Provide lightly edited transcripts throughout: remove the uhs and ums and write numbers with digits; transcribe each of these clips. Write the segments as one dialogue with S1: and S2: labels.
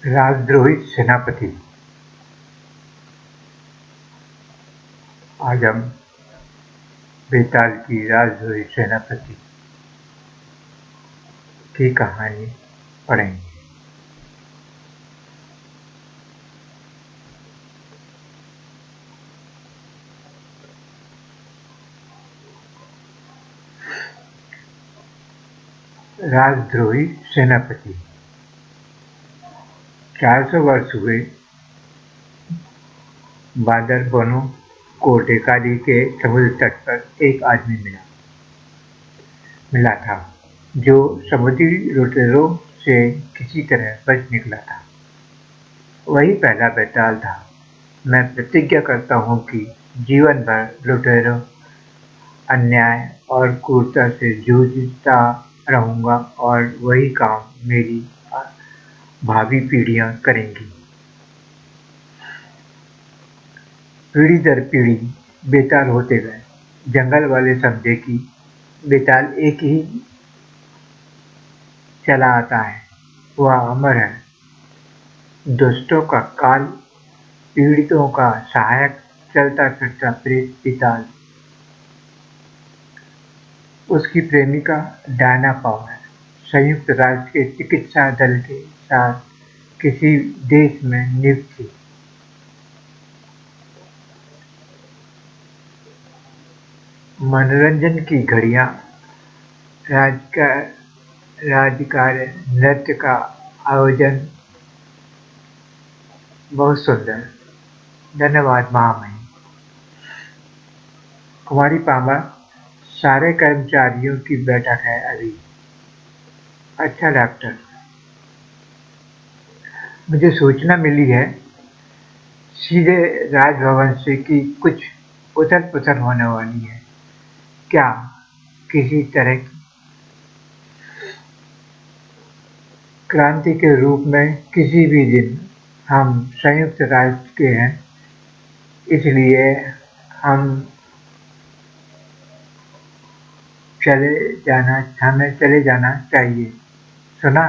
S1: राजद्रोही सेनापति। आज हम बेताल की राजद्रोही सेनापति की कहानी पढ़ेंगे। राजद्रोही सेनापति। 400 वर्ष हुए बादल वनों को ढेकाली के समुद्र तट पर एक आदमी मिला था जो समुद्री लुटेरों से किसी तरह बच निकला था। वही पहला बेताल था। मैं प्रतिज्ञा करता हूँ कि जीवन भर लुटेरों, अन्याय और क्रूरता से जूझता रहूंगा और वही काम मेरी भावी पीढ़ियां करेंगी। पीढ़ी दर पीढ़ी बेताल होते गए। जंगल वाले समझे कि बेताल एक ही चला आता है, वह अमर है, दुष्टों का काल, पीड़ितों का सहायक, चलता फिरता प्रेत बेताल। उसकी प्रेमिका डायना पावर संयुक्त राष्ट्र के चिकित्सा दल के साथ किसी देश में नियुक्त थी। मनोरंजन की घड़ियां, राजकार्य, नृत्य का आयोजन, बहुत सुंदर। धन्यवाद महामहिम। कुमारी पामा, सारे कर्मचारियों की बैठक है अभी। अच्छा डॉक्टर, मुझे सूचना मिली है सीधे राजभवन से कि कुछ उथल पुथल होने वाली है। क्या किसी तरह की क्रांति के रूप में किसी भी दिन? हम संयुक्त राष्ट्र के हैं, इसलिए हमें चले जाना चाहिए। सुना?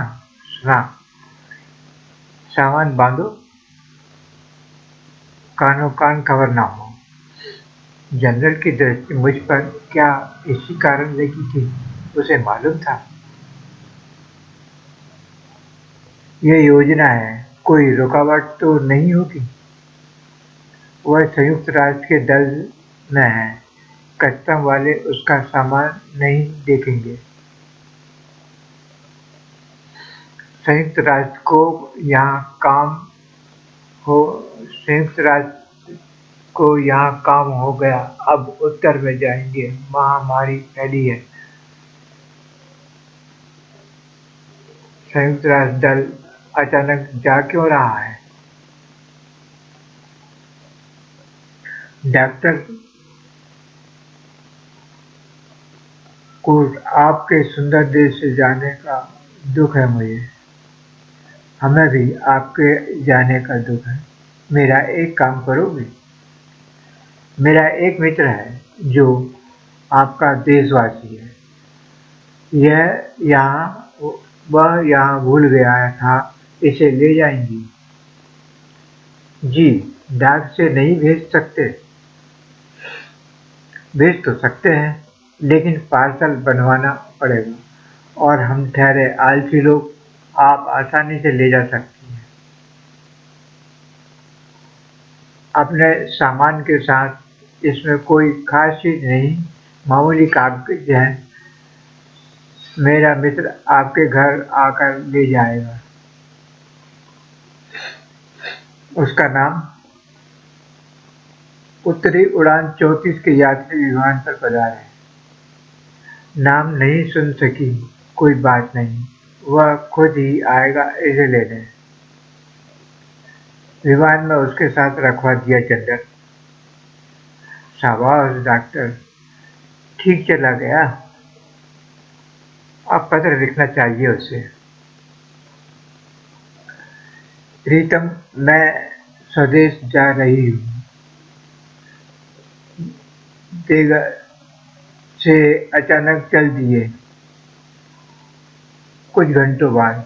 S1: सुना। सामान बांधो, कानो कान खबर ना हो। जनरल की दृष्टि मुझ पर क्या इसी कारण लगी थी? उसे मालूम था यह योजना है, कोई रुकावट तो नहीं होगी। वह संयुक्त राष्ट्र के दल में है, कस्टम वाले उसका सामान नहीं देखेंगे। संयुक्त राष्ट्र को यहाँ काम हो गया, अब उत्तर में जाएंगे। महामारी फैली है। संयुक्त राष्ट्र दल अचानक जा क्यों रहा है? डॉक्टर कोर्ट, आपके सुंदर देश से जाने का दुख है मुझे। हमें भी आपके जाने का दुख है। मेरा एक काम करोगे? मेरा एक मित्र है जो आपका देशवासी है। वह यहाँ भूल गया था, इसे ले जाएंगी? जी, डाक से नहीं भेज सकते? भेज तो सकते हैं, लेकिन पार्सल बनवाना पड़ेगा और हम ठहरे आलसी लोग, आप आसानी से ले जा सकती हैं। अपने सामान के साथ इसमें कोई खास चीज नहीं, मामूली कागज है। मेरा मित्र आपके घर आकर ले जाएगा। उसका नाम? उत्तरी उड़ान 34 के यात्री विमान पर पधारे। नाम नहीं सुन सकी? कोई बात नहीं, वह खुद ही आएगा इसे लेने। विमान में उसके साथ रखवा दिया जनरल। शाबाश डॉक्टर, ठीक चला गया। अब पत्र लिखना चाहिए उसे। प्रीतम, मैं स्वदेश जा रही हूँ। देगा से अचानक चल दिए। कुछ घंटों बाद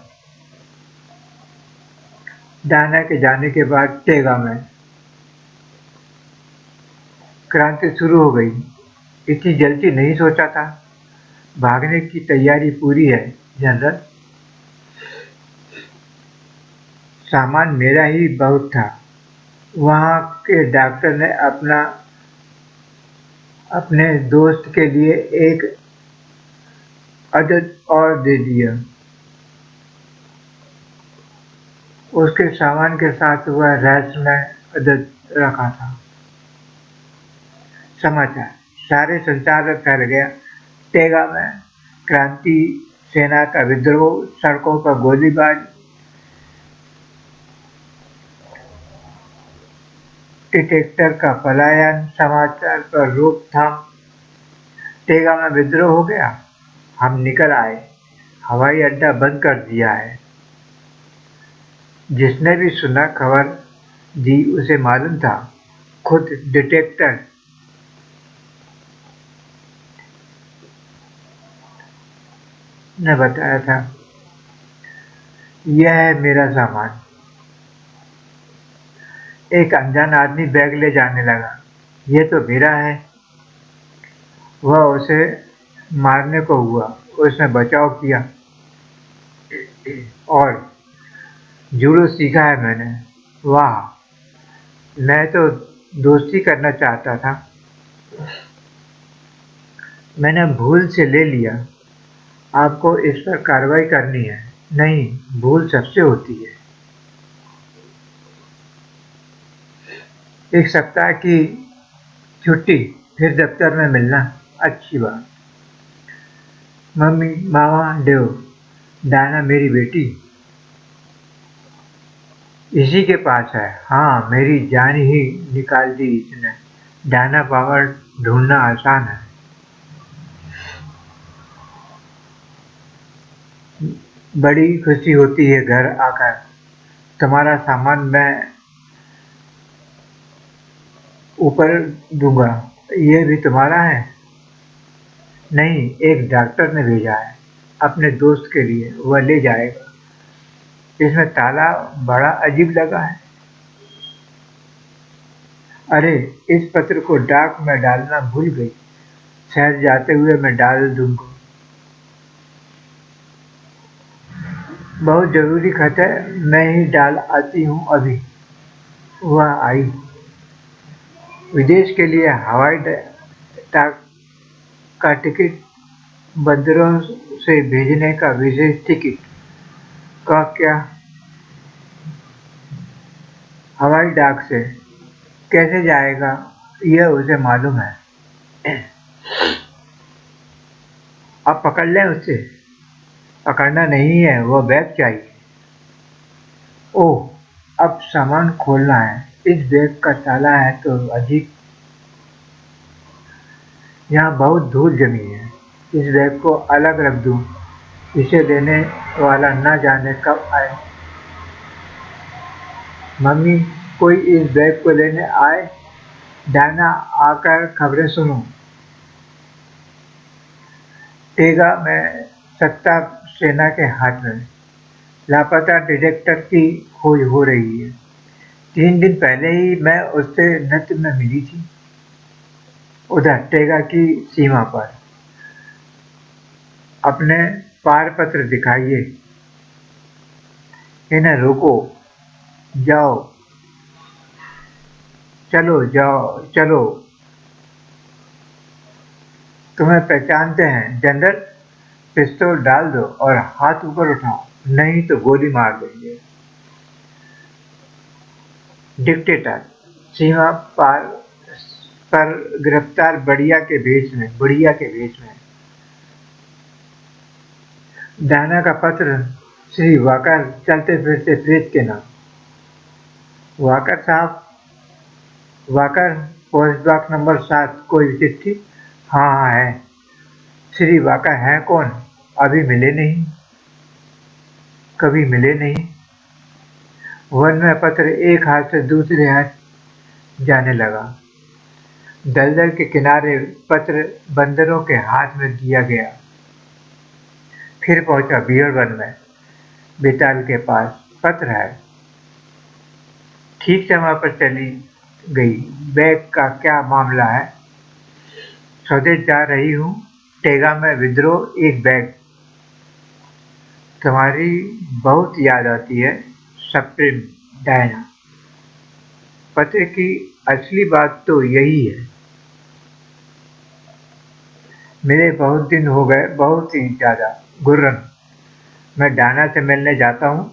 S1: डायना के जाने के बाद टेगा में क्रांति शुरू हो गई। इतनी जल्दी नहीं सोचा था। भागने की तैयारी पूरी है जनरल। सामान मेरा ही बहुत था। वहाँ के डॉक्टर ने अपने दोस्त के लिए एक अदद और दे दिया। उसके सामान के साथ वह रहस्यमय अदद रखा था। समाचार सारे संसार में फैल गया। टेगा में क्रांति सेना का विद्रोह, सड़कों पर गोलीबारी, डिटेक्टर का पलायन, समाचार पर रोकथाम। टेगा में विद्रोह हो गया। हम निकल आए। हवाई अड्डा बंद कर दिया है। जिसने भी सुना खबर दी उसे मालूम था। खुद डिटेक्टर ने बताया था। यह है मेरा सामान। एक अनजान आदमी बैग ले जाने लगा। ये तो मेरा है। वह उसे मारने को हुआ। उसने बचाव किया और जूडो सीखा है मैंने। वाह, मैं तो दोस्ती करना चाहता था। मैंने भूल से ले लिया। आपको इस पर कार्रवाई करनी है। नहीं, भूल सबसे होती है। एक सप्ताह की छुट्टी, फिर दफ्तर में मिलना। अच्छी बात। मम्मी, मामा, डेव, डायना मेरी बेटी इसी के पास है। हाँ, मेरी जान ही निकाल दी इसने। डायना पावर ढूंढना आसान है। बड़ी खुशी होती है घर आकर। तुम्हारा सामान मैं ऊपर दूंगा। ये भी तुम्हारा है? नहीं, एक डॉक्टर ने भेजा है अपने दोस्त के लिए। वह ले जाएगा। इसमें ताला बड़ा अजीब लगा है। अरे, इस पत्र को डाक में डालना भूल गई। शहर जाते हुए मैं डाल दूंगा। बहुत जरूरी खत है। मैं ही डाल आती हूँ अभी। वह आई। विदेश के लिए हवाई डाक का टिकट, बंदरों से भेजने का विशेष टिकट का क्या? हवाई डाक से कैसे जाएगा यह उसे मालूम है। अब पकड़ लें उसे? पकड़ना नहीं है, वह बैग चाहिए। ओह, अब सामान खोलना है। इस बैग का ताला है तो अजीब। यहाँ बहुत धूल जमी है। इस बैग को अलग रख दूं। इसे देने वाला न जाने कब आए। मम्मी, कोई इस बैग को लेने आए? डायना आकर खबरें सुनो। टेगा में सत्ता सेना के हाथ में। लापता डिटेक्टर की खोज हो रही है। 3 दिन पहले ही मैं उससे नृत्य में मिली थी। उधर टेगा की सीमा पर। अपने पारपत्र दिखाइए। इन्हें रोको। जाओ, चलो जाओ, चलो। तुम्हें पहचानते हैं जनरल। पिस्तौल डाल दो और हाथ ऊपर उठाओ, नहीं तो गोली मार देंगे। डिक्टेटर सीमा पार पर गिरफ्तार। बुढ़िया के भेष में। डायना का पत्र। श्री वाकर, चलते फिरते प्रेत के नाम। वाकर साहब। Walker, post box number 7। कोई चिट्ठी? हाँ हाँ है। श्री वाकर हैं कौन? अभी मिले नहीं। कभी मिले नहीं। वन में पत्र एक हाथ से दूसरे हाथ जाने लगा। दलदल के किनारे पत्र बंदरों के हाथ में दिया गया। फिर पहुंचा बियरवन में। बेताल के पास पत्र है। ठीक समय पर चली गई। बैग का क्या मामला है? स्वदेश जा रही हूँ। टेगा में विद्रोह एक बैग। तुम्हारी बहुत याद आती है। सप्रेम, डायना। पत्र की असली बात तो यही है। मिले बहुत दिन हो गए, बहुत ही ज्यादा। गुर्रन, मैं डायना से मिलने जाता हूँ।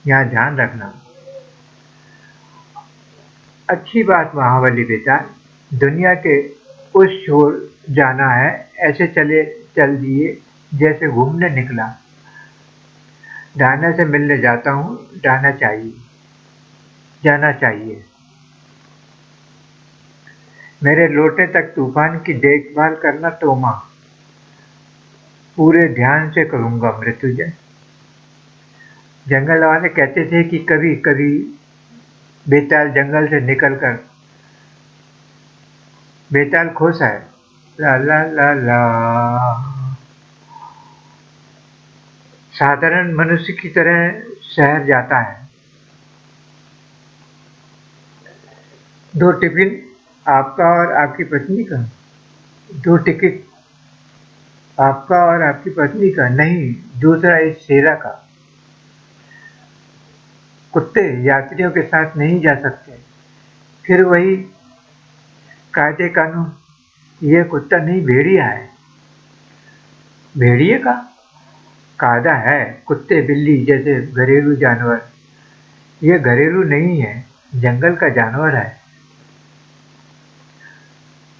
S1: यहाँ ध्यान रखना। अच्छी बात महाबली बेटा। दुनिया के उस छोर जाना है। ऐसे चल दिए जैसे घूमने निकला। डायना से मिलने जाता हूँ। जाना चाहिए। मेरे लौटने तक तूफान की देखभाल करना तोमा। पूरे ध्यान से करूंगा मृत्युंजय। जंगल वाले कहते थे कि कभी कभी बेताल जंगल से निकलकर बेताल खुश है। ला ला ला ला। साधारण मनुष्य की तरह शहर जाता है। 2 टिफिन, आपका और आपकी पत्नी का। 2 टिकट, आपका और आपकी पत्नी का नहीं, दूसरा इस शेरा का। कुत्ते यात्रियों के साथ नहीं जा सकते। फिर वही कायदे कानून। यह कुत्ता नहीं, भेड़िया है। भेड़िए का कायदा है। कुत्ते बिल्ली जैसे घरेलू जानवर। ये घरेलू नहीं है, जंगल का जानवर है।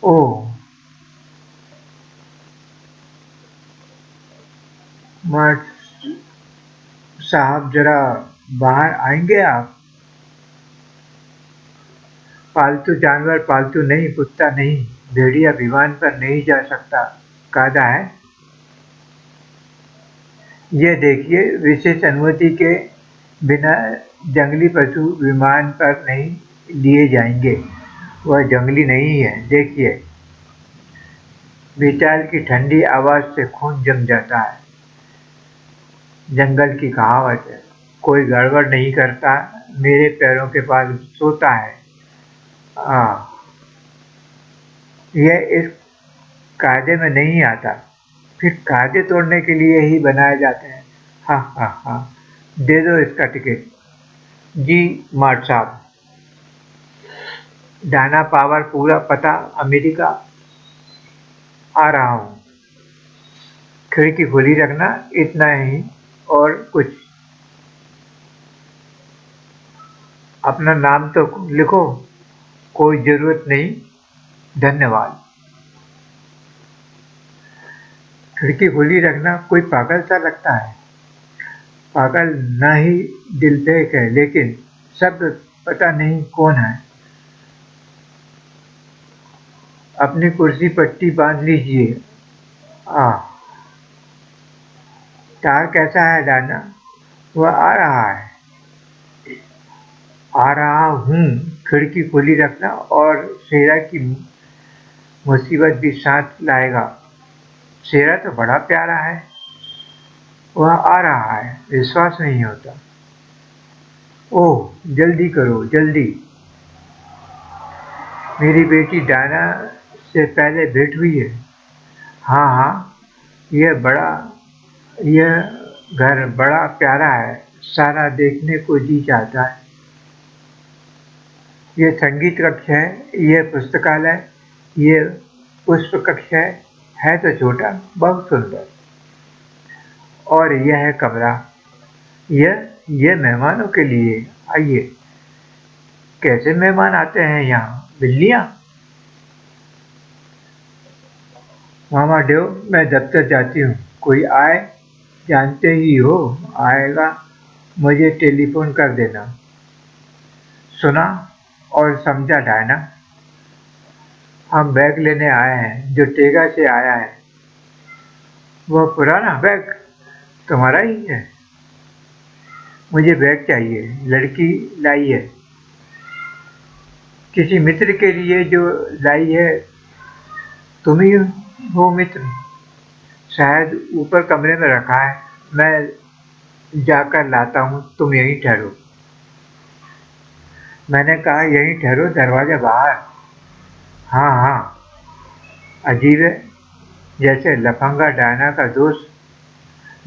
S1: ओह मार्ट साहब, जरा बाहर आएंगे आप? पालतू जानवर पालतू नहीं, कुत्ता नहीं। भेड़िया विमान पर नहीं जा सकता, कायदा है। ये देखिए, विशेष अनुमति के बिना जंगली पशु विमान पर नहीं लिए जाएंगे। वह जंगली नहीं है। देखिए, बेताल की ठंडी आवाज से खून जम जाता है। जंगल की कहावत है, कोई गड़बड़ नहीं करता मेरे पैरों के पास सोता है। आ, यह इस कायदे में नहीं आता। फिर कायदे तोड़ने के लिए ही बनाए जाते हैं। हाँ हाँ हाँ, दे दो इसका टिकट। जी मार्ट साहब। डायना पावर, पूरा पता अमेरिका। आ रहा हूँ। खिड़की खुली रखना, इतना ही। और कुछ? अपना नाम तो लिखो। कोई जरूरत नहीं, धन्यवाद। खिड़की खुली रखना कोई पागल सा लगता है। पागल न ही दिल फेंक है, लेकिन शब्द पता नहीं कौन है। अपनी कुर्सी पट्टी बांध लीजिए। आ तार कैसा है डायना? वह आ रहा है। आ रहा हूँ। खिड़की खुली रखना, और शेरा की मुसीबत भी साथ लाएगा। शेरा तो बड़ा प्यारा है। वह आ रहा है, विश्वास नहीं होता। ओह जल्दी करो, जल्दी। मेरी बेटी डायना से पहले भेंट हुई है। हाँ हाँ, यह घर बड़ा प्यारा है। सारा देखने को जी चाहता है। यह संगीत कक्ष है। यह पुस्तकालय। यह पुष्प कक्ष है तो छोटा, बहुत सुंदर। और यह है कमरा। यह मेहमानों के लिए। आइए। कैसे मेहमान आते हैं यहाँ? बिल्लियाँ? मामा देव, मैं दफ्तर जाती हूँ। कोई आए, जानते ही हो, आएगा, मुझे टेलीफोन कर देना। सुना और समझा डायना। हम बैग लेने आए हैं, जो टेगा से आया है। वह पुराना बैग तुम्हारा ही है? मुझे बैग चाहिए, लड़की लाई है। किसी मित्र के लिए जो लाई है। तुम ही हो मित्र। शायद ऊपर कमरे में रखा है। मैं जाकर लाता हूँ, तुम यहीं ठहरो। मैंने कहा यहीं ठहरो, दरवाजा बाहर। हाँ हाँ। अजीब है, जैसे लफंगा डायना का दोस्त,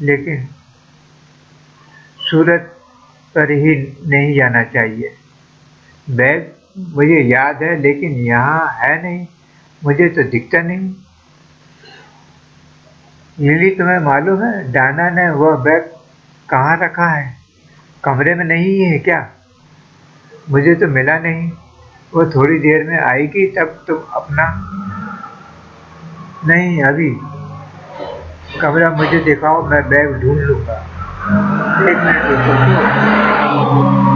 S1: लेकिन सूरत पर ही नहीं जाना चाहिए। बैग मुझे याद है, लेकिन यहाँ है नहीं, मुझे तो दिखता नहीं। लिली, तुम्हें मालूम है डायना ने वह बैग कहाँ रखा है? कमरे में नहीं है क्या? मुझे तो मिला नहीं। वो थोड़ी देर में आएगी, तब तुम अपना। नहीं, अभी। कमरा मुझे दिखाओ, मैं बैग ढूंढ लूंगा। एक मिनट रुको तो।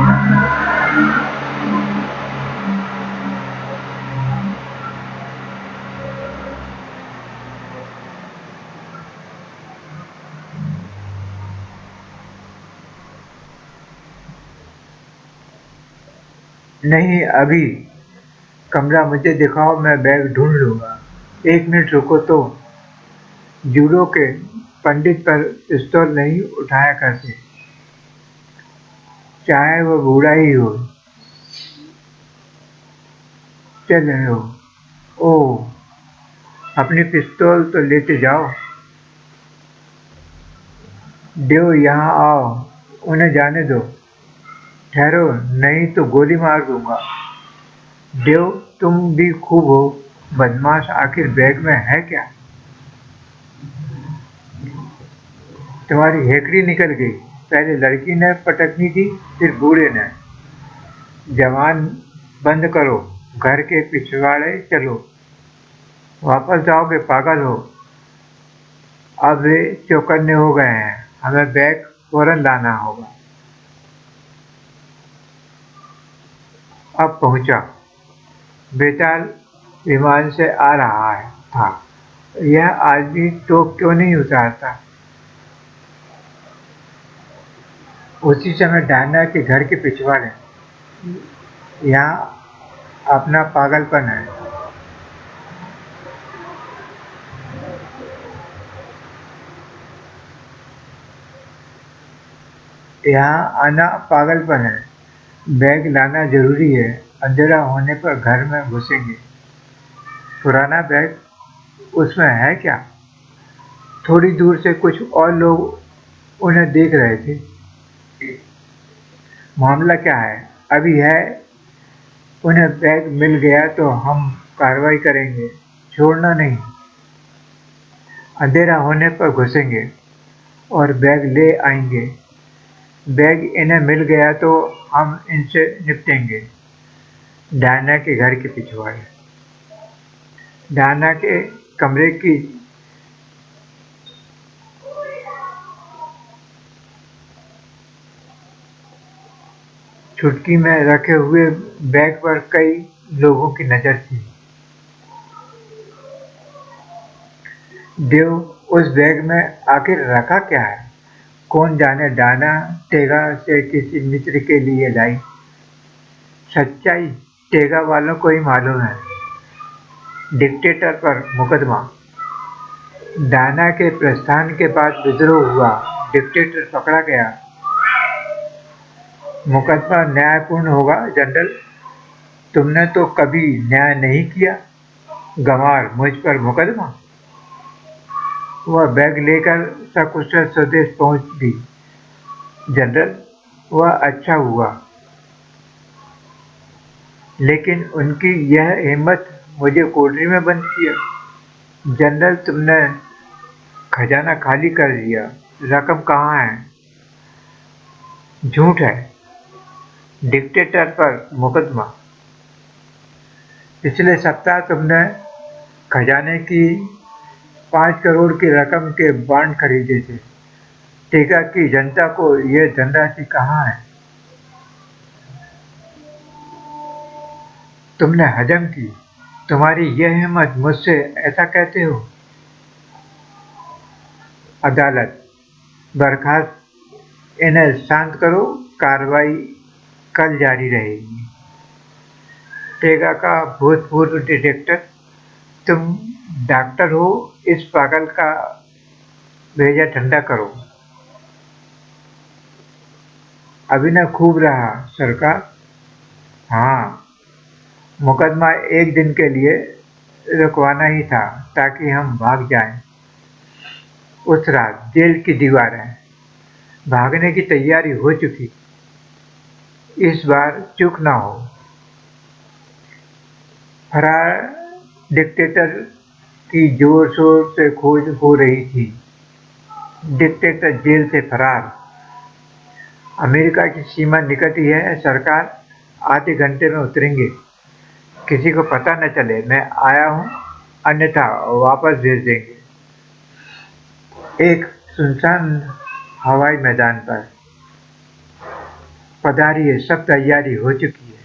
S1: नहीं, अभी। कमरा मुझे दिखाओ, मैं बैग ढूंढ लूंगा। एक मिनट रुको तो। जूडो के पंडित पर पिस्तौल नहीं उठाया करते, चाहे वो बूढ़ा ही हो। चल रहे हो? ओह, अपनी पिस्तौल तो लेते जाओ। देव, यहाँ आओ। उन्हें जाने दो। ठहरो, नहीं तो गोली मार दूंगा। देव, तुम भी खूब हो बदमाश। आखिर बैग में है क्या? तुम्हारी हेकड़ी निकल गई। पहले लड़की ने पटकनी थी, फिर बूढ़े ने। जवान, बंद करो। घर के पिछवाड़े चलो। वापस जाओगे, पागल हो? अब वे चौकन्ने हो गए हैं। हमें बैग फौरन लाना होगा। अब पहुंचा। बेताल विमान से आ रहा था। यह आदमी तो क्यों नहीं उतारता? उसी समय डायना के घर के पिछवाड़े। यहाँ अपना पागलपन है। यहाँ आना पागलपन है। बैग लाना जरूरी है। अंधेरा होने पर घर में घुसेंगे। पुराना बैग, उसमें है क्या? थोड़ी दूर से कुछ और लोग उन्हें देख रहे थे। मामला क्या है? अभी है। उन्हें बैग मिल गया तो हम कार्रवाई करेंगे, छोड़ना नहीं। अंधेरा होने पर घुसेंगे और बैग ले आएंगे। बैग इन्हें मिल गया तो हम इनसे निपटेंगे। डायना के घर के पिछवाड़े। डायना के कमरे की चुटकी में रखे हुए बैग पर कई लोगों की नजर थी। देव, उस बैग में आखिर रखा क्या है? कौन जाने। डायना टेगा से किसी मित्र के लिए लाई। सच्चाई टेगा वालों को ही मालूम है। डिक्टेटर पर मुकदमा। डायना के प्रस्थान के बाद विद्रोह हुआ। डिक्टेटर पकड़ा गया। मुकदमा न्यायपूर्ण होगा जनरल। तुमने तो कभी न्याय नहीं किया। गंवार, मुझ पर मुकदमा? वह बैग लेकर सकुशल स्वदेश पहुंच गई जनरल। वह अच्छा हुआ, लेकिन उनकी यह हिम्मत मुझे कोठरी में बंद किया। जनरल, तुमने खजाना खाली कर दिया। रकम कहाँ है? झूठ है। डिक्टेटर पर मुकदमा। पिछले सप्ताह तुमने खजाने की 5 करोड़ की रकम के बॉन्ड खरीदे थे। टेका की जनता को यह धनराशि कहाँ है? तुमने हजम की। तुम्हारी यह हिम्मत, मुझसे ऐसा कहते हो? अदालत, बर्खास्त। इन्हें शांत करो। कार्रवाई कल जारी रहेगी। टेगा का भूतपूर्व डिटेक्टर, तुम डॉक्टर हो। इस पागल का भेजा ठंडा करो। अभिनय खूब रहा सरकार। हाँ। मुकदमा एक दिन के लिए रुकवाना ही था ताकि हम भाग जाएं। उस रात जेल की दीवारें भागने की तैयारी हो चुकी। इस बार चूक ना हो। फरार डिक्टेटर की जोर शोर से खोज हो रही थी। डिक्टेटर जेल से फरार। अमेरिका की सीमा निकट ही है। सरकार आधे घंटे में उतरेंगे। किसी को पता न चले मैं आया हूँ, अन्यथा वापस भेज देंगे। एक सुनसान हवाई मैदान पर पधारिए, सब तैयारी हो चुकी है।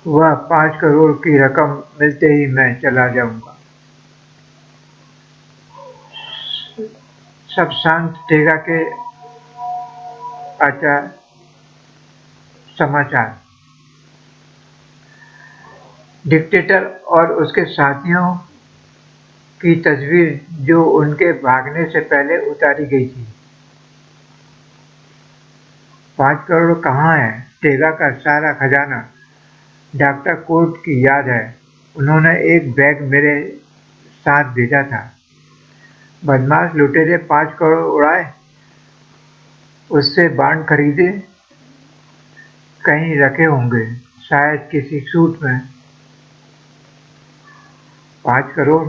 S1: वह 5 करोड़ की रकम मिलते ही मैं चला जाऊंगा। सब शांत। टेगा के आचार समाचार। डिक्टेटर और उसके साथियों की तस्वीर जो उनके भागने से पहले उतारी गई थी। 5 करोड़ कहाँ है? टेगा का सारा खजाना डॉक्टर कोर्ट की याद है। उन्होंने एक बैग मेरे साथ भेजा था। बदमाश लुटेरे 5 करोड़ उड़ाए, उससे बांड खरीदे। कहीं रखे होंगे, शायद किसी सूट में। 5 करोड़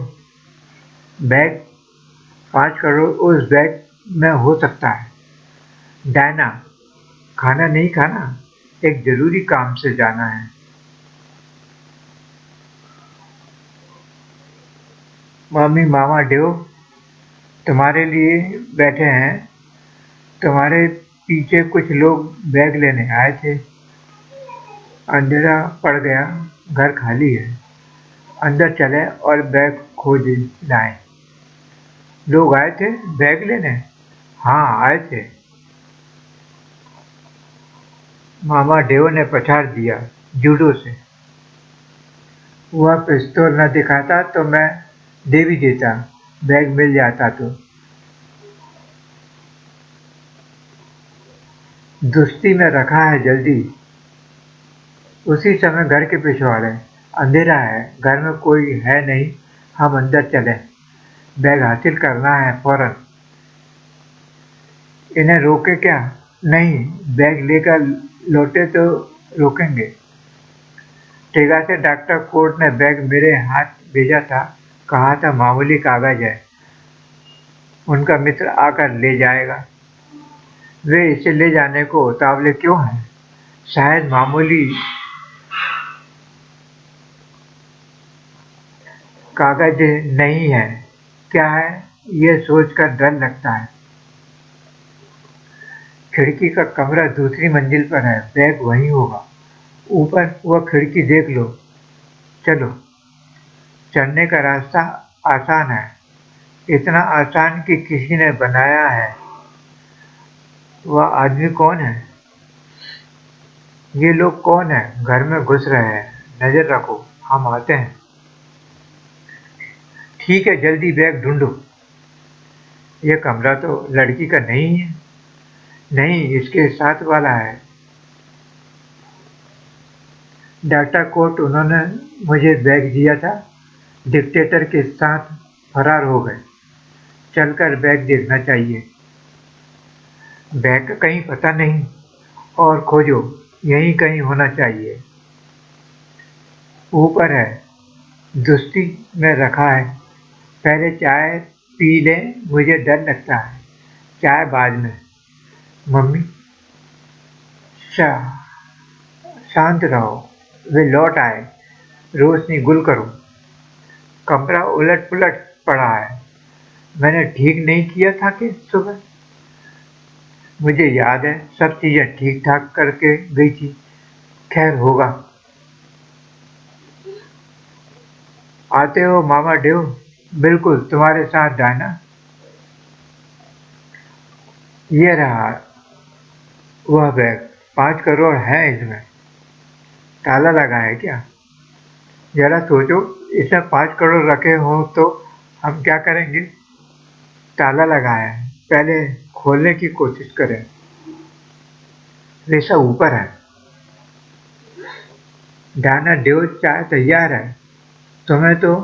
S1: बैग। 5 करोड़ उस बैग में हो सकता है। डायना, खाना नहीं खाना? एक जरूरी काम से जाना है। मम्मी, मामा डेव तुम्हारे लिए बैठे हैं। तुम्हारे पीछे कुछ लोग बैग लेने आए थे। अंधेरा पड़ गया, घर खाली है। अंदर चले और बैग खोज लाएं। लोग आए थे बैग लेने? हाँ, आए थे। मामा डेव ने पछाड़ दिया, जूडो से। वह पिस्तौल न दिखाता तो मैं दे भी देता। बैग मिल जाता तो। दुस्ती में रखा है, जल्दी। उसी समय घर के पिछवाड़े। अंधेरा है, घर में कोई है नहीं। हम अंदर चले। बैग हासिल करना है फौरन। इन्हें रोके क्या? नहीं, बैग लेकर लौटे तो रोकेंगे। टेगा से डॉक्टर कोर्ट ने बैग मेरे हाथ भेजा था। कहा था मामूली कागज है, उनका मित्र आकर ले जाएगा। वे इसे ले जाने को उतावले क्यों हैं? शायद मामूली कागज नहीं है। क्या है? यह सोचकर डर लगता है। खिड़की का कमरा दूसरी मंजिल पर है। बैग वहीं होगा। ऊपर वह खिड़की देख लो। चलो। चढ़ने का रास्ता आसान है, इतना आसान कि किसी ने बनाया है। वह आदमी कौन है? ये लोग कौन है? घर में घुस रहे हैं। नजर रखो, हम आते हैं। ठीक है, जल्दी बैग ढूंढो। यह कमरा तो लड़की का नहीं है। नहीं, इसके साथ वाला है। डॉक्टर कोर्ट, उन्होंने मुझे बैग दिया था। डिक्टेटर के साथ फरार हो गए। चलकर बैग देखना चाहिए। बैग का कहीं पता नहीं। और खोजो, यहीं कहीं होना चाहिए। ऊपर है, दुस्ती में रखा है। पहले चाय पी लें, मुझे डर लगता है। चाय बाद में। मम्मी, शांत रहो। वे लौट आए। रोशनी गुल करो। कमरा उलट पुलट पड़ा है। मैंने ठीक नहीं किया था कि सुबह? मुझे याद है, सब चीजें ठीक ठाक करके गई थी। खैर, होगा। आते हो मामा डेव? बिल्कुल तुम्हारे साथ डायना। ये रहा वह बैग। 5 करोड़ है इसमें। ताला लगा है क्या? जरा सोचो, इसमें 5 करोड़ रखे हो तो हम क्या करेंगे? ताला लगा है, पहले खोलने की कोशिश करें। रेशा ऊपर है। डायना, देव चाय तैयार है। तुम्हें तो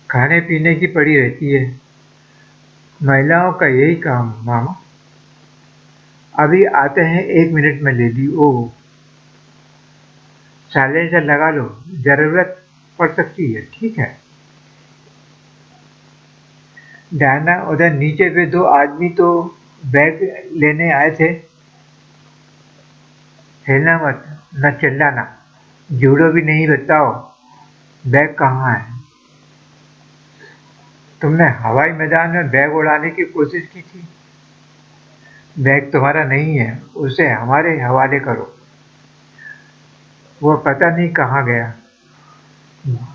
S1: खाने पीने की पड़ी रहती है। महिलाओं का यही काम मामा। अभी आते हैं, 1 मिनट में ले ली। ओह, साइलेंसर लगा लो, जरूरत पड़ सकती है। ठीक है। डायना, उधर नीचे पे 2 आदमी तो बैग लेने आए थे। हिलना मत, न चिल्लाना, जूडो भी नहीं। बताओ, बैग कहाँ है? तुमने हवाई मैदान में बैग उड़ाने की कोशिश की थी। बैग तुम्हारा नहीं है, उसे हमारे हवाले करो। वो पता नहीं कहाँ गया।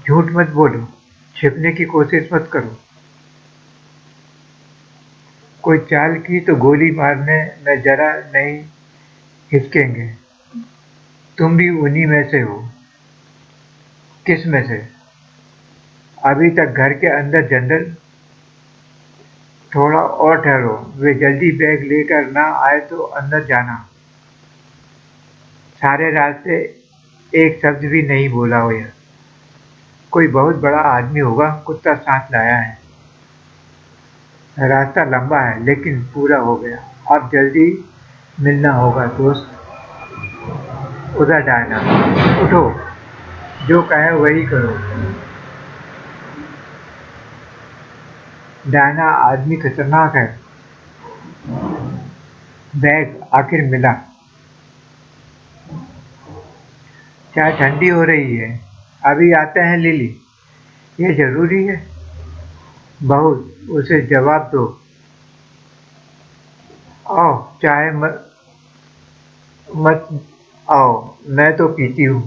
S1: झूठ मत बोलो, छिपने की कोशिश मत करो। कोई चाल की तो गोली मारने में जरा नहीं हिचकेंगे। तुम भी उन्हीं में से हो। किस में से? अभी तक घर के अंदर जनरल। थोड़ा और ठहरो, वे जल्दी बैग लेकर ना आए तो अंदर जाना। सारे रास्ते एक शब्द भी नहीं बोला हो यह। कोई बहुत बड़ा आदमी होगा, कुत्ता साथ लाया है। रास्ता लंबा है लेकिन पूरा हो गया। अब जल्दी मिलना होगा दोस्त। उधर डायना, उठो, जो कहे वही करो। डायना, आदमी खतरनाक है। बैग आखिर मिला। चाय ठंडी हो रही है। अभी आते हैं लिली। ये जरूरी है? बहुत, उसे जवाब दो। आओ, चाय मत मत आओ, मैं तो पीती हूँ।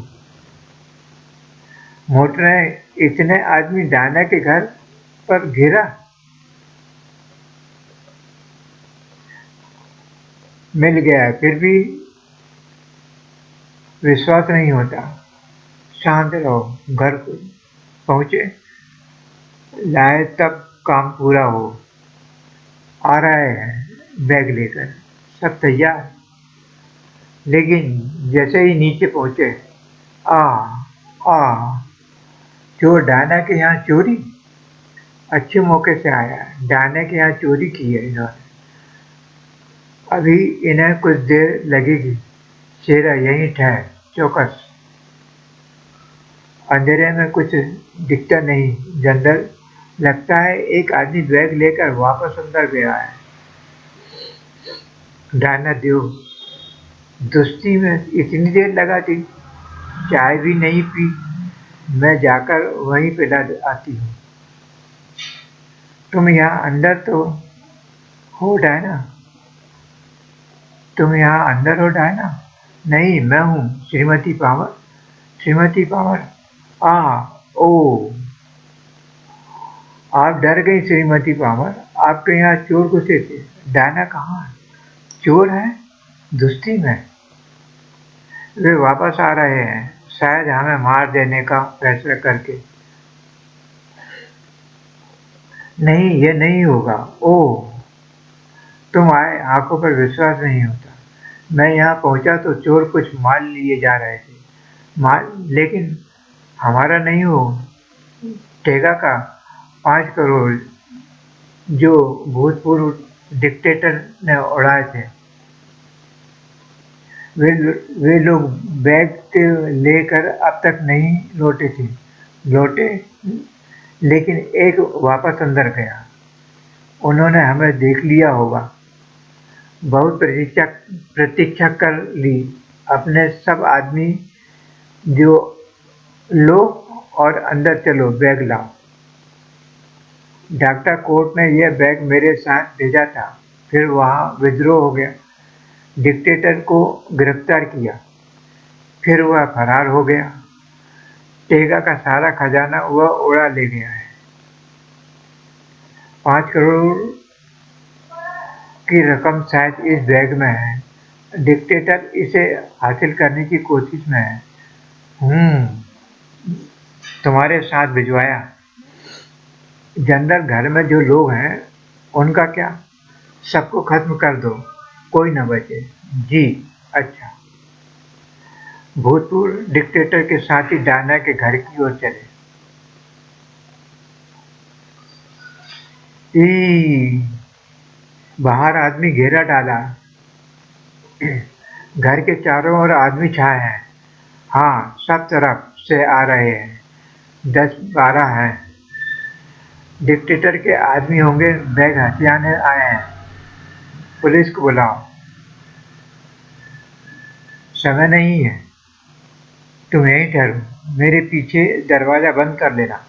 S1: मोटर इतने आदमी डायना के घर पर घिरा। मिल गया, फिर भी विश्वास नहीं होता। शांत रहो, घर पहुंचे लाए तब काम पूरा हो। आ रहे हैं बैग लेकर, सब तैयार। लेकिन जैसे ही नीचे पहुंचे, आ आ चोर डायना के यहाँ चोरी। अच्छे मौके से आया, डायना के यहाँ चोरी की है इन्होंने। अभी इन्हें कुछ देर लगेगी। शेरा, यहीं ठहर, चौकस। अंधेरे में कुछ दिखता नहीं जनरल। लगता है एक आदमी बैग लेकर वापस अंदर गया है। डायना, देव, दोस्ती में इतनी देर लगा दी, चाय भी नहीं पी। मैं जाकर वहीं पे ला आती हूँ। तुम यहाँ अंदर तो हो डायना? तुम यहाँ अंदर हो डायना? नहीं, मैं हूँ श्रीमती पावर। श्रीमती पावर, आ ओ, आप डर गई श्रीमती पावर। आपके यहाँ चोर घुसे थे। डायना, कहाँ है? चोर है? दोस्ती में? वे वापस आ रहे हैं, शायद हमें मार देने का फैसला करके। नहीं, ये नहीं होगा। ओह, तुम आए, आंखों पर विश्वास नहीं होता। मैं यहाँ पहुंचा तो चोर कुछ माल लिए जा रहे थे। माल? लेकिन हमारा नहीं हो, टेगा का। 5 करोड़, जो भूतपूर्व डिक्टेटर ने उड़ाए थे। वे वे लोग बैग के लेकर अब तक नहीं लौटे थे। लौटे, लेकिन एक वापस अंदर गया। उन्होंने हमें देख लिया होगा। बहुत प्रतीक्षा प्रतीक्षा कर ली। अपने सब आदमी जो लो और अंदर चलो, बैग लाओ। डॉक्टर कोर्ट ने यह बैग मेरे साथ भेजा था। फिर वहाँ विद्रोह हो गया। डिक्टेटर को गिरफ्तार किया। फिर वह फरार हो गया। टेगा का सारा खजाना वह उड़ा ले गया है। 5 करोड़ की रकम शायद इस बैग में है। डिक्टेटर इसे हासिल करने की कोशिश में है। तुम्हारे साथ भिजवाया। जनरल, घर में जो लोग हैं उनका क्या? सबको खत्म कर दो, कोई न बचे। जी, अच्छा। भूतपूर्व डिक्टेटर के साथी डायना के घर की ओर चले। ई बाहर आदमी घेरा डाला। घर के चारों ओर आदमी छाए हैं। हाँ, सब तरफ से आ रहे हैं। 10-12 हैं। डिक्टेटर के आदमी होंगे, बैग हथियाने आए हैं। पुलिस को बुलाओ। समय नहीं है। तुम यहीं ठहरो, मेरे पीछे दरवाजा बंद कर लेना।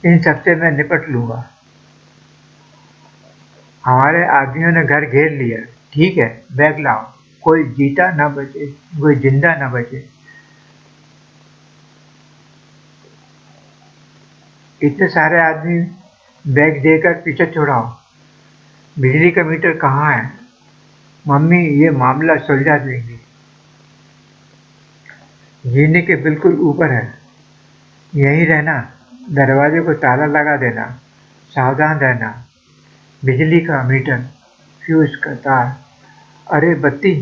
S1: इन सबसे मैं निपट लूंगा। हमारे आदमियों ने घर घेर लिया। ठीक है, बैग लाओ। कोई जीता न बचे, कोई जिंदा न बचे। इतने सारे आदमी, बैग देकर पीछे छुड़ाओ। बिजली का मीटर कहाँ है? मम्मी ये मामला सुलझा देंगी। जीने के बिल्कुल ऊपर है। यहीं रहना। दरवाजे को ताला लगा देना। सावधान रहना। बिजली का मीटर, फ्यूज का तार। अरे बत्ती,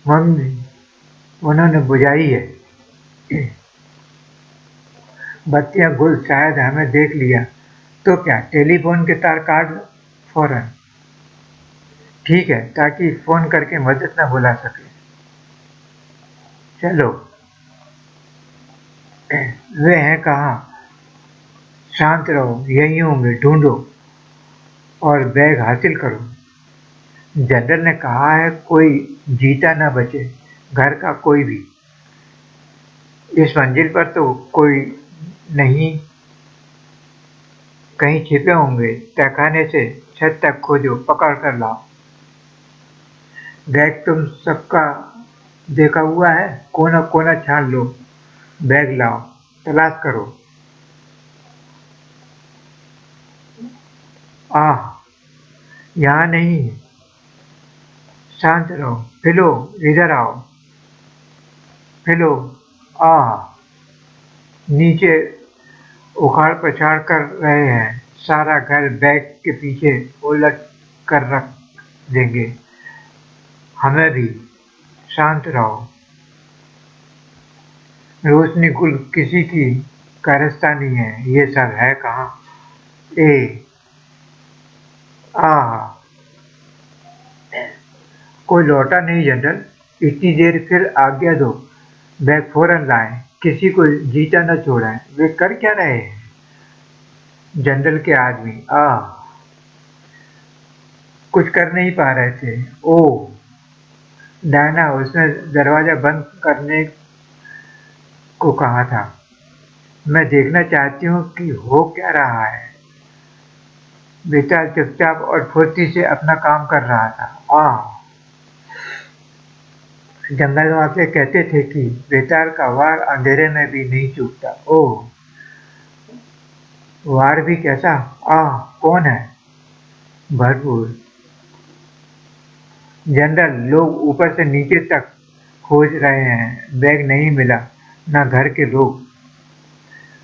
S1: मम्मी उन्होंने बुझाई है। बत्तियां गुल, शायद हमें देख लिया तो क्या? टेलीफोन के तार काट दो फौरन। ठीक है, ताकि फोन करके मदद न बुला सके। चलो। वे हैं कहाँ? शांत रहो, यहीं होंगे, ढूंढो और बैग हासिल करो। जनरल ने कहा है कोई जीता न बचे, घर का कोई भी। इस मंजिल पर तो कोई नहीं। कहीं छिपे होंगे। तहखाने से छत तक खोजो, पकड़ कर लाओ। बैग तुम सबका देखा हुआ है। कोना कोना छान लो। बैग लाओ, तलाश करो। आह, यहाँ नहीं। शांत रहो। फिलो, इधर आओ। फिलो। आह, नीचे उखाड़ पछाड़ कर रहे हैं। सारा घर बैग के पीछे उलट कर रख देंगे। हमें भी। शांत रहो। रोशनी कुल किसी की कारस्तानी है। ये सब है कहाँ? ए आह, कोई लौटा नहीं जनरल। इतनी देर, फिर आज्ञा दो। बैग फौरन लाएं। किसी को जीता न छोड़ें। वे कर क्या रहे हैं? जनरल के आदमी, कुछ कर नहीं पा रहे थे। ओह डायना, उसने दरवाजा बंद करने को कहा था। मैं देखना चाहती हूँ कि हो क्या रहा है। बेचारा चुपचाप और फुर्ती से अपना काम कर रहा था। जंगल वाले कहते थे कि बेताल का वार अंधेरे में भी नहीं चूकता। ओह, वार भी कैसा? कौन है? भरपूर। जनरल, लोग ऊपर से नीचे तक खोज रहे हैं। बैग नहीं मिला, न घर के लोग।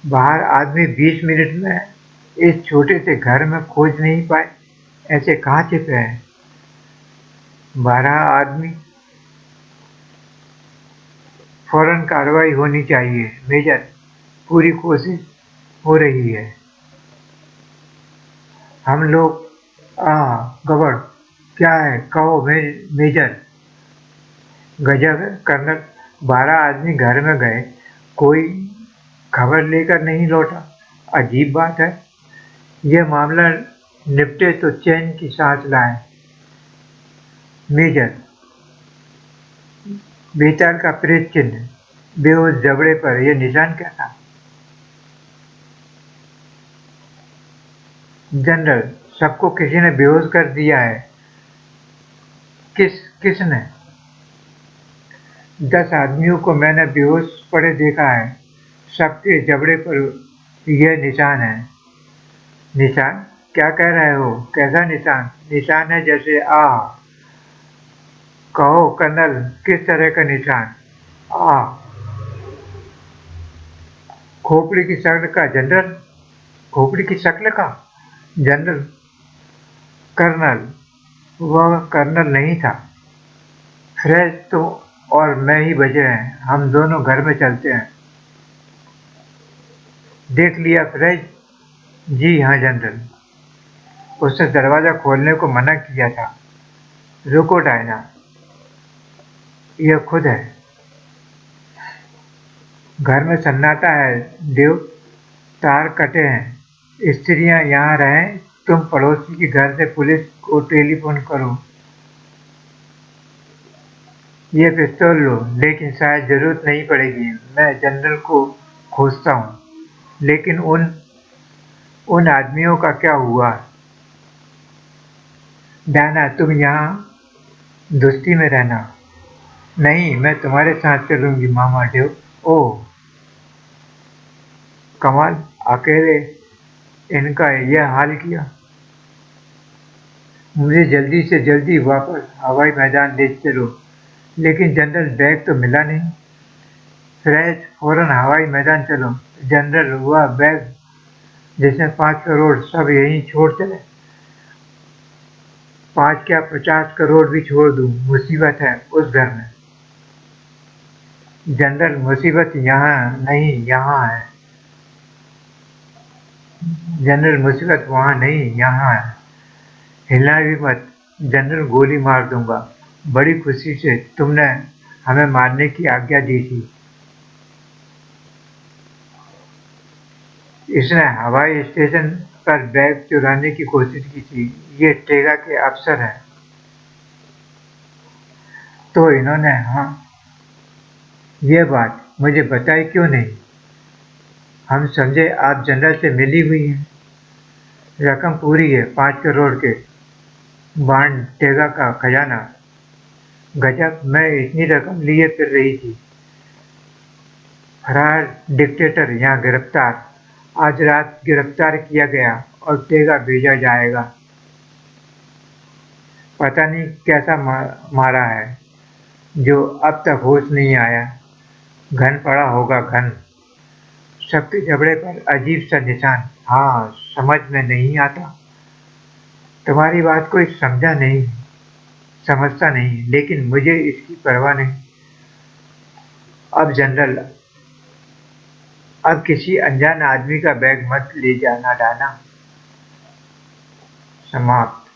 S1: बाहर आदमी 20 मिनट में इस छोटे से घर में खोज नहीं पाए। ऐसे कहाँ छिपे हैं? 12 आदमी। फौरन कार्रवाई होनी चाहिए मेजर। पूरी कोशिश हो रही है। हम लोग गबड़। क्या है? कहो मेजर। गजब है कर्नल। 12 आदमी घर में गए, कोई खबर लेकर नहीं लौटा। अजीब बात है। यह मामला निपटे तो चैन की सांस लाएं। मेजर, बेताल का प्रेत चिन्ह बेहोश जबड़े पर, यह निशान क्या था? जनरल, सबको किसी ने बेहोश कर दिया है। किसने? 10 आदमियों को मैंने बेहोश पड़े देखा है। सबके जबड़े पर यह निशान है। निशान? क्या कह रहे हो? कैसा निशान? निशान है जैसे कहो कर्नल, किस तरह का निशान? आह, खोपड़ी की शक्ल का जनरल। खोपड़ी की शक्ल का? जनरल, कर्नल, वह कर्नल नहीं था। फ्रेज तो और मैं ही बचे हैं, हम दोनों घर में चलते हैं। देख लिया फ्रेज? जी हाँ जनरल। उसने दरवाज़ा खोलने को मना किया था। रुको डायना, यह खुद है। घर में सन्नाटा है देव, तार कटे हैं। स्त्रियां यहाँ रहें, तुम पड़ोसी के घर से पुलिस को टेलीफोन करो। ये पिस्तौल लो, लेकिन शायद जरूरत नहीं पड़ेगी। मैं जनरल को खोजता हूँ। लेकिन उन आदमियों का क्या हुआ? डायना, तुम यहाँ दोस्ती में रहना। नहीं, मैं तुम्हारे साथ चलूंगी मामा देव। ओह कमाल, अकेले इनका यह हाल किया। मुझे जल्दी से जल्दी वापस हवाई मैदान ले चलो। लेकिन जनरल, बैग तो मिला नहीं। फ्रेश, फौरन हवाई मैदान चलो। जनरल, हुआ बैग जिसमें 5 करोड़, सब यहीं छोड़ चले। 5 क्या 50 करोड़ भी छोड़ दूं, मुसीबत है उस घर में। जनरल, मुसीबत यहाँ नहीं, यहाँ है। जनरल, मुसीबत वहाँ नहीं, यहाँ है। हिलना भी मत, जनरल, गोली मार दूंगा। बड़ी खुशी से तुमने हमें मारने की आज्ञा दी थी। इसने हवाई स्टेशन पर बैग चुराने की कोशिश की थी। ये टेगा के अफसर हैं। तो इन्होंने, हाँ, ये बात मुझे बताई क्यों नहीं? हम समझे आप जनरल से मिली हुई हैं। रकम पूरी है, 5 करोड़ के बांड, टेगा का खजाना। गजब, मैं इतनी रकम लिए फिर रही थी। फरार डिक्टेटर यहाँ गिरफ्तार। आज रात गिरफ्तार किया गया और टेगा भेजा जाएगा। पता नहीं कैसा मारा है, जो अब तक होश नहीं आया। घन पड़ा होगा, घन। सबके जबड़े पर अजीब सा निशान। हाँ, समझ में नहीं आता। तुम्हारी बात कोई समझता नहीं, लेकिन मुझे इसकी परवाह नहीं। अब जनरल, अब किसी अनजान आदमी का बैग मत ले जाना डाना। समाप्त।